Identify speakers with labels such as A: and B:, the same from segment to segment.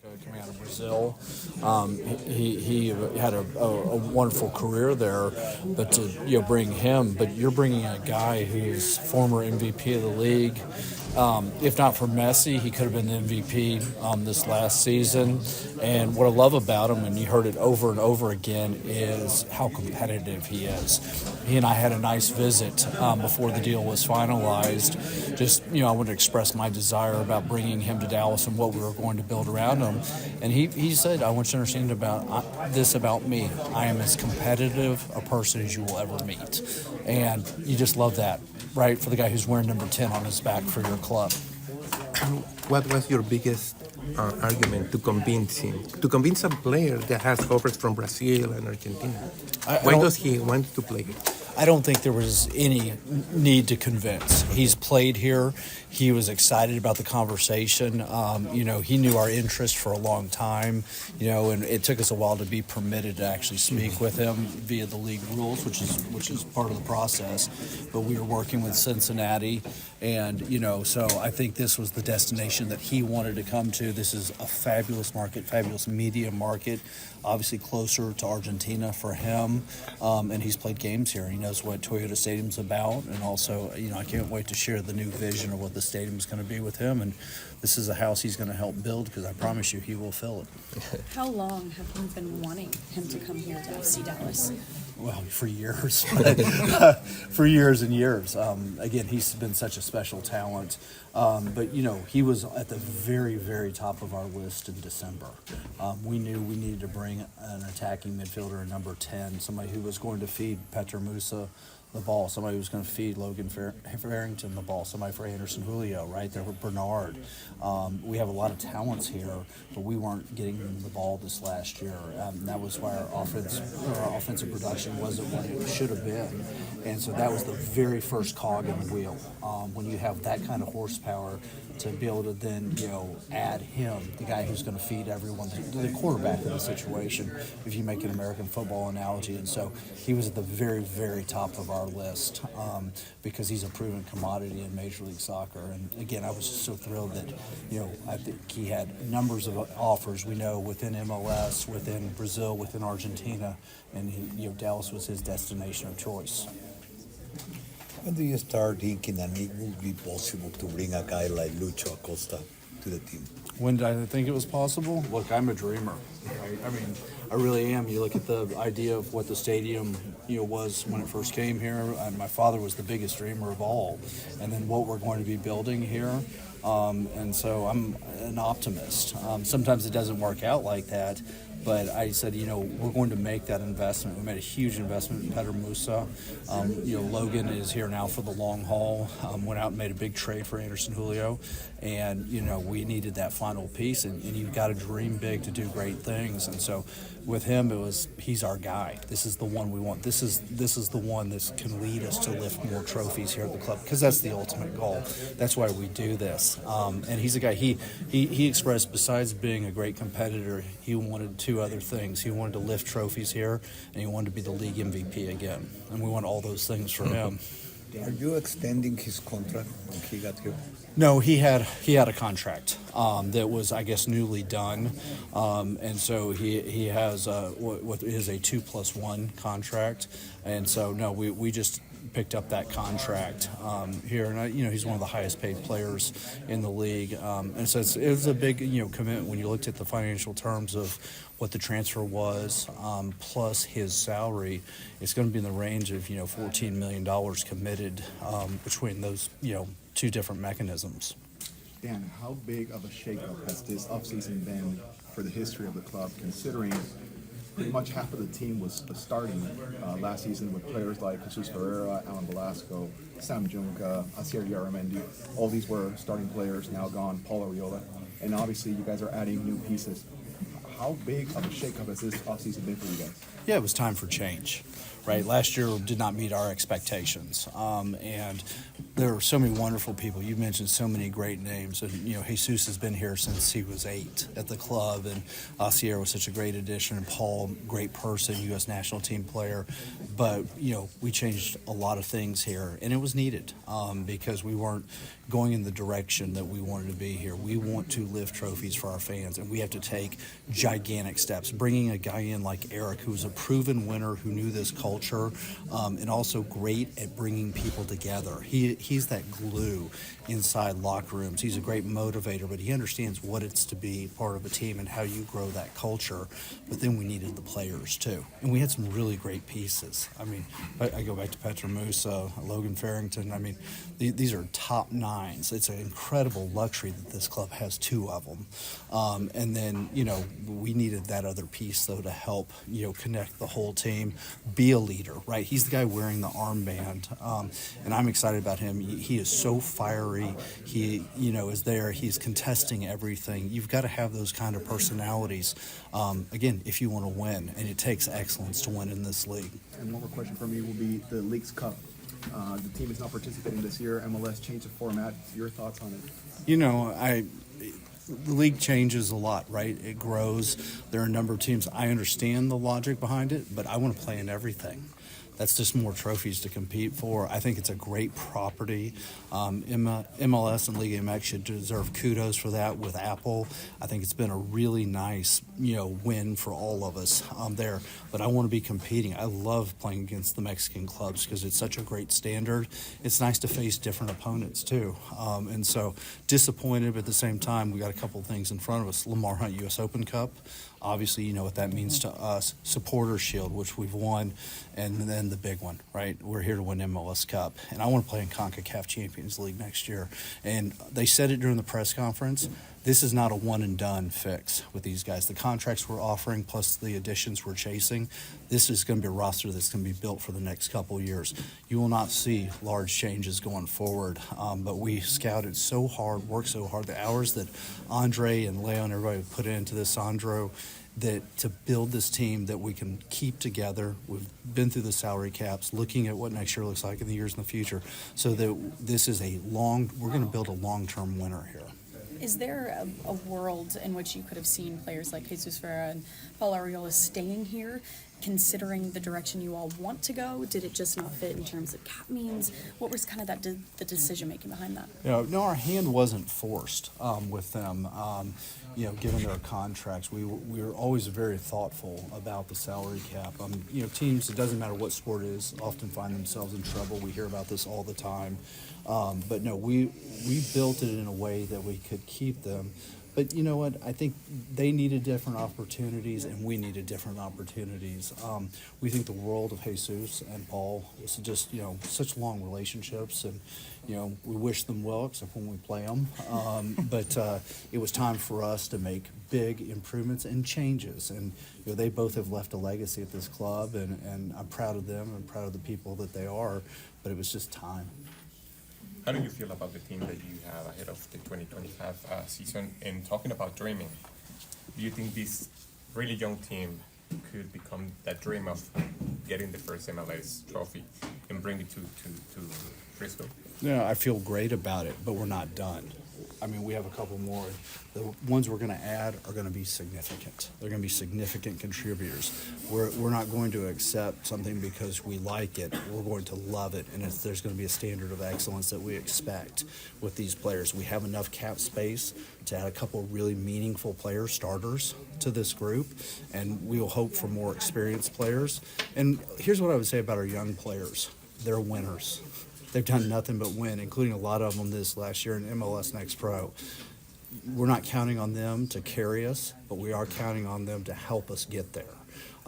A: coming out of Brazil. He had a wonderful career there, but to bring him, but you're bringing a guy who's former MVP of the league. If not for Messi, he could have been the MVP this last season. And what I love about him, and you heard it over and over again, is how competitive he is. He and I had a nice visit before the deal was finalized. Just, I wanted to express my desire about bringing him to Dallas and what we were going to build around him. And he said, I want you to understand about me. I am as competitive a person as you will ever meet. And you just love that, right, for the guy who's wearing number 10 on his back for your club.
B: What was your biggest argument to convince a player that has offers from Brazil and Argentina? Why does he want to play here?
A: I don't think there was any need to convince. He's played here. He was excited about the conversation. He knew our interest for a long time, and it took us a while to be permitted to actually speak with him via the league rules, which is part of the process. But we were working with Cincinnati, and, so I think this was the destination that he wanted to come to. This is a fabulous market, fabulous media market, obviously closer to Argentina for him, and he's played games here. He knows what Toyota Stadium's about, and also, I can't wait to share the new vision of what the stadium is going to be with him, and this is a house he's going to help build, because I promise you he will fill it.
C: How long have you been wanting him to come here to FC Dallas?
A: Well, for years. For years and years. Again, he's been such a special talent. But, he was at the very, very top of our list in December. We knew we needed to bring an attacking midfielder, number 10, somebody who was going to feed Petr Musa the ball, somebody who was going to feed Logan Farrington the ball, somebody for Anderson Julio, right there with Bernard. We have a lot of talents here, but we weren't getting them the ball this last year. That was why our offensive production wasn't what it should have been. And so that was the very first cog in the wheel. When you have that kind of horsepower, to be able to then, add him, the guy who's going to feed everyone, the quarterback of the situation, if you make an American football analogy. And so he was at the very, very top of our list because he's a proven commodity in Major League Soccer. And again, I was just so thrilled that, I think he had numbers of offers, we know, within MLS, within Brazil, within Argentina, and Dallas was his destination of choice.
D: When do you start thinking that it would be possible to bring a guy like Lucho Acosta to the team?
A: When did I think it was possible? Look, I'm a dreamer. Right? I mean, I really am. You look at the idea of what the stadium, was when it first came here. My father was the biggest dreamer of all, and then what we're going to be building here. And so I'm an optimist. Sometimes it doesn't work out like that. But I said, we're going to make that investment. We made a huge investment in Petr Musa. Logan is here now for the long haul. Went out and made a big trade for Anderson Julio. And, we needed that final piece. And you've got to dream big to do great things. And so with him, he's our guy. This is the one we want. This is the one that can lead us to lift more trophies here at the club, because that's the ultimate goal. That's why we do this. And he's a guy, he expressed, besides being a great competitor, he wanted two other things. He wanted to lift trophies here, and he wanted to be the league MVP again. And we want all those things for him.
D: Are you extending his contract when he got here?
A: No, he had a contract that was, I guess, newly done, and so he has what is a 2+1 contract, and so no, we just picked up that contract here, and he's one of the highest paid players in the league, and so it was a big commitment when you looked at the financial terms of what the transfer was plus his salary. It's going to be in the range of $14 million committed between those two different mechanisms.
E: Dan, how big of a shakeup has this offseason been for the history of the club, considering pretty much half of the team was starting last season with players like Jesus Ferreira, Alan Velasco, Sam Junca, Asier Yaramendi. All these were starting players, now gone, Paul Arriola. And obviously you guys are adding new pieces. How big of a shakeup has this offseason been for you guys?
A: Yeah, it was time for change, right? Last year did not meet our expectations, and there were so many wonderful people. You mentioned so many great names, and Jesus has been here since he was 8 at the club, and Sierra was such a great addition, and Paul, great person, U.S. national team player. But we changed a lot of things here, and it was needed because we weren't going in the direction that we wanted to be here. We want to lift trophies for our fans, and we have to take gigantic steps. Bringing a guy in like Eric, who's a proven winner, who knew this culture, and also great at bringing people together. He's that glue inside locker rooms. He's a great motivator, but he understands what it's to be part of a team and how you grow that culture. But then we needed the players too, and we had some really great pieces. I mean, I go back to Petra Musa, Logan Farrington. I mean, these are top 9s. It's an incredible luxury that this club has 2 of them. And then, we needed that other piece, though, to help, connect the whole team, be a leader, right? He's the guy wearing the armband, and I'm excited about him. He is so fiery. He, is there. He's contesting everything. You've got to have those kind of personalities, again, if you want to win, and it takes excellence to win in this league.
E: And one more question for me will be the League's Cup. The team is not participating this year. MLS changed the format. Your thoughts on it?
A: The league changes a lot, right? It grows. There are a number of teams. I understand the logic behind it, but I want to play in everything. That's just more trophies to compete for. I think it's a great property. MLS and Liga MX should deserve kudos for that with Apple. I think it's been a really nice, win for all of us there. But I want to be competing. I love playing against the Mexican clubs because it's such a great standard. It's nice to face different opponents too. And so disappointed, but at the same time, we got a couple of things in front of us. Lamar Hunt U.S. Open Cup. Obviously, you know what that means to us. Supporter Shield, which we've won, and then the big one, right? We're here to win MLS Cup, and I want to play in CONCACAF Champions League next year. And they said it during the press conference. This is not a one-and-done fix with these guys. The contracts we're offering plus the additions we're chasing, this is going to be a roster that's going to be built for the next couple of years. You will not see large changes going forward, but we scouted so hard, worked so hard. The hours that Andre and Leo and everybody put into this, Sandro, that to build this team that we can keep together. We've been through the salary caps, looking at what next year looks like in the years in the future, so that this is we're going to build a long-term winner here.
C: Is there a world in which you could have seen players like Jesus Ferreira and Paul Arriola staying here, considering the direction you all want to go? Did it just not fit in terms of cap means? What was kind of the decision-making behind that?
A: No, our hand wasn't forced with them. Given their contracts, we were always very thoughtful about the salary cap. Teams, it doesn't matter what sport it is, often find themselves in trouble. We hear about this all the time. But no, we built it in a way that we could keep them. But you know what? I think they needed different opportunities, and we needed different opportunities. We think the world of Jesus and Paul is just, such long relationships, and, we wish them well, except when we play them. But it was time for us to make big improvements and changes. And, they both have left a legacy at this club, and I'm proud of them and proud of the people that they are, but it was just time.
F: How do you feel about the team that you have ahead of the 2025 season? And talking about dreaming, do you think this really young team could become that dream of getting the first MLS trophy and bring it to Frisco?
A: I feel great about it, but we're not done. We have a couple more. The ones we're going to add are going to be significant. They're going to be significant contributors. We're not going to accept something because we like it. We're going to love it, and there's going to be a standard of excellence that we expect with these players. We have enough cap space to add a couple really meaningful starters to this group, and we will hope for more experienced players. And here's what I would say about our young players. They're winners. They've done nothing but win, including a lot of them this last year in MLS Next Pro. We're not counting on them to carry us, but we are counting on them to help us get there.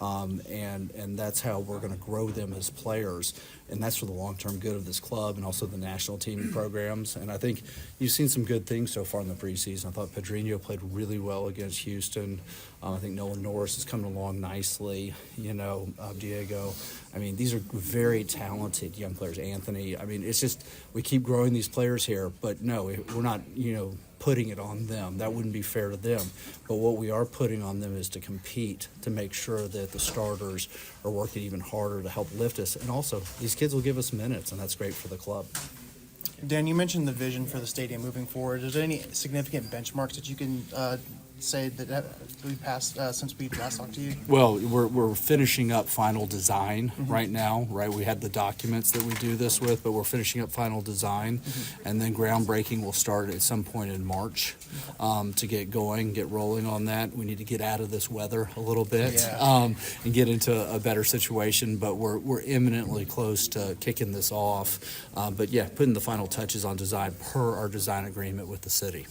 A: And that's how we're going to grow them as players. And that's for the long-term good of this club and also the national team programs. And I think you've seen some good things so far in the preseason. I thought Pedrinho played really well against Houston. I think Nolan Norris is coming along nicely. Diego. These are very talented young players. Anthony. It's just we keep growing these players here. But no, we're not, putting it on them. That wouldn't be fair to them. But what we are putting on them is to compete, to make sure that it. The starters are working even harder to help lift us. And also, these kids will give us minutes, and that's great for the club.
G: Dan, you mentioned the vision for the stadium moving forward. Is there any significant benchmarks that you can say that we passed since we last talked to you?
A: Well, we're finishing up final design right now, right? We had the documents that we do this with, but we're finishing up final design, and then groundbreaking will start at some point in March to get going, get rolling on that. We need to get out of this weather a little bit and get into a better situation, but we're imminently close to kicking this off. But yeah, putting the final touches on design per our design agreement with the city.